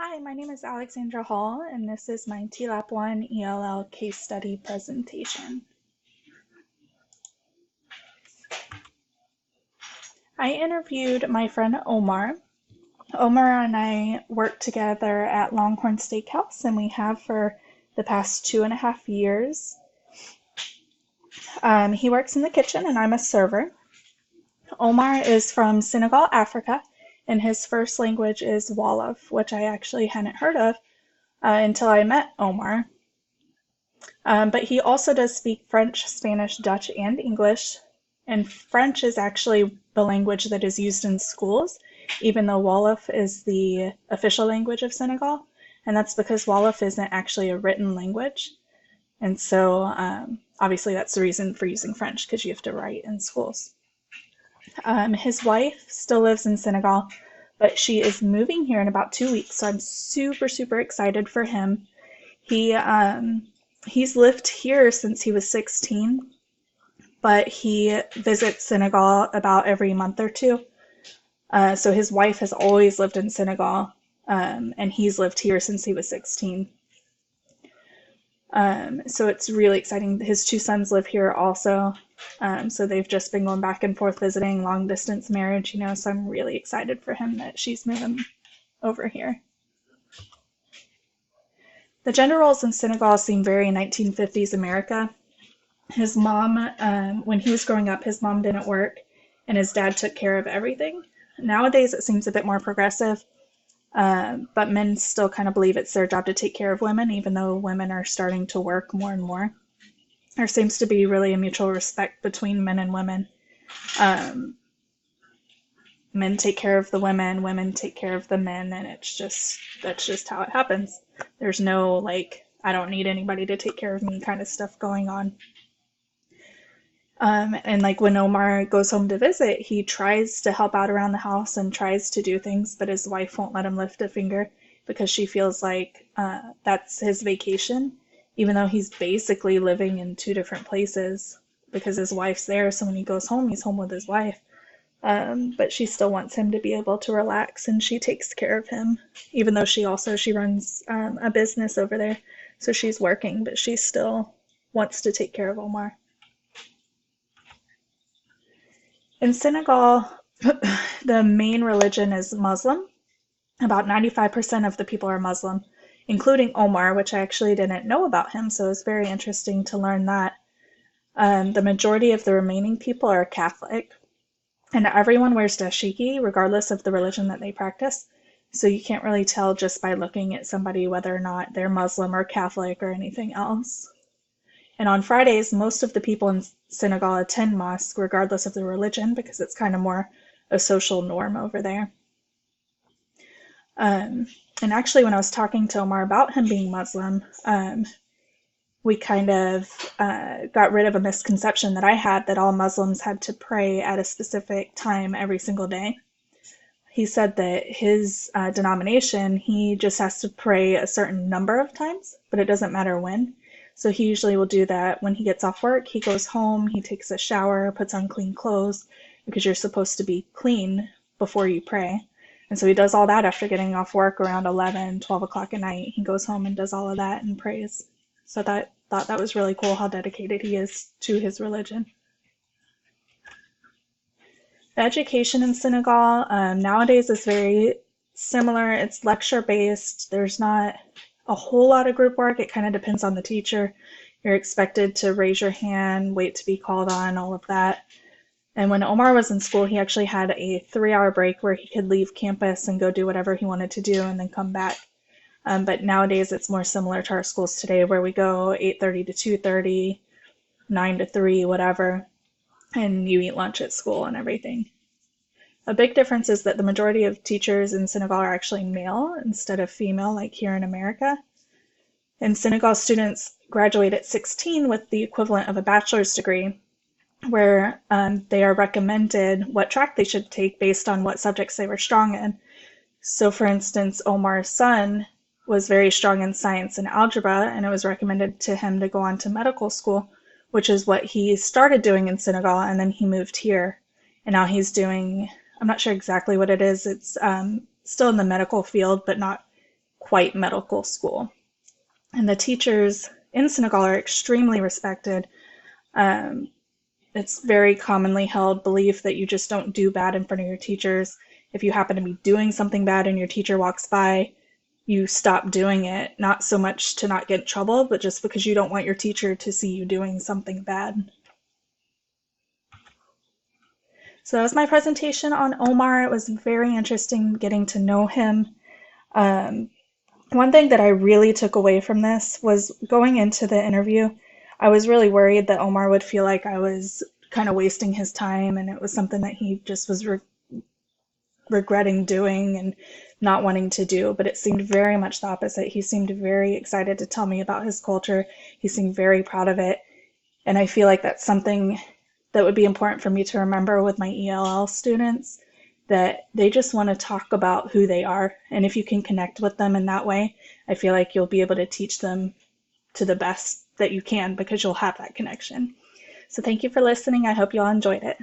Hi, my name is Alexandra Hall, and this is my Tlap 1 ELL case study presentation. I interviewed my friend Omar. Omar and I work together at Longhorn Steakhouse, and we have for the past 2.5 years. He works in the kitchen, and I'm a server. Omar is from Senegal, Africa, and his first language is Wolof, which I actually hadn't heard of until I met Omar. But he also does speak French, Spanish, Dutch, and English. And French is actually the language that is used in schools, even though Wolof is the official language of Senegal. And that's because Wolof isn't actually a written language. And so obviously that's the reason for using French, because you have to write in schools. His wife still lives in Senegal, but she is moving here in about 2 weeks. So I'm super, super excited for him. He's lived here since he was 16, but he visits Senegal about every month or two. So his wife has always lived in Senegal, and he's lived here since he was 16. So it's really exciting. His two sons live here also. So they've just been going back and forth visiting, long distance marriage, so I'm really excited for him that she's moving over here. The gender roles in Senegal seem very 1950s America. His mom, when he was growing up, his mom didn't work and his dad took care of everything. Nowadays it seems a bit more progressive, but men still kind of believe it's their job to take care of women, even though women are starting to work more and more. There seems to be really a mutual respect between men and women. Men take care of the women take care of the men, and that's just how it happens. There's no I don't need anybody to take care of me kind of stuff going on. And when Omar goes home to visit, he tries to help out around the house and tries to do things, but his wife won't let him lift a finger because she feels like that's his vacation, even though he's basically living in two different places because his wife's there. So when he goes home, he's home with his wife. But she still wants him to be able to relax, and she takes care of him, even though she runs a business over there. So she's working, but she still wants to take care of Omar. In Senegal, the main religion is Muslim. About 95% of the people are Muslim, including Omar, which I actually didn't know about him, so it was very interesting to learn that. The majority of the remaining people are Catholic. And everyone wears dashiki, regardless of the religion that they practice. So you can't really tell just by looking at somebody whether or not they're Muslim or Catholic or anything else. And on Fridays, most of the people in Senegal attend mosque, regardless of the religion, because it's kind of more a social norm over there. And actually, when I was talking to Omar about him being Muslim, we kind of got rid of a misconception that I had that all Muslims had to pray at a specific time every single day. He said that his denomination, he just has to pray a certain number of times, but it doesn't matter when. So he usually will do that when he gets off work. He goes home, he takes a shower, puts on clean clothes, because you're supposed to be clean before you pray. And so he does all that after getting off work around 11, 12 o'clock at night. He goes home and does all of that and prays. So I thought that was really cool how dedicated he is to his religion. The education in Senegal nowadays is very similar. It's lecture-based. There's not a whole lot of group work. It kind of depends on the teacher. You're expected to raise your hand, wait to be called on, all of that. And when Omar was in school, he actually had a 3-hour break where he could leave campus and go do whatever he wanted to do and then come back. But nowadays it's more similar to our schools today, where we go 8:30 to 2:30, 9 to 3, whatever, and you eat lunch at school and everything. A big difference is that the majority of teachers in Senegal are actually male instead of female, like here in America. In Senegal, students graduate at 16 with the equivalent of a bachelor's degree, where they are recommended what track they should take based on what subjects they were strong in. So for instance, Omar's son was very strong in science and algebra, and it was recommended to him to go on to medical school, which is what he started doing in Senegal, and then he moved here. And now he's doing, I'm not sure exactly what it is, it's still in the medical field, but not quite medical school. And the teachers in Senegal are extremely respected. Um, it's very commonly held belief that you just don't do bad in front of your teachers. If you happen to be doing something bad and your teacher walks by, you stop doing it, not so much to not get in trouble, but just because you don't want your teacher to see you doing something bad. So that was my presentation on Omar. It was very interesting getting to know him. Um, One thing that I really took away from this was going into the interview. I was really worried that Omar would feel like I was kind of wasting his time and it was something that he just was regretting doing and not wanting to do, but it seemed very much the opposite. He seemed very excited to tell me about his culture. He seemed very proud of it. And I feel like that's something that would be important for me to remember with my ELL students, that they just want to talk about who they are. And if you can connect with them in that way, I feel like you'll be able to teach them to the best that you can because you'll have that connection. So thank you for listening. I hope you all enjoyed it.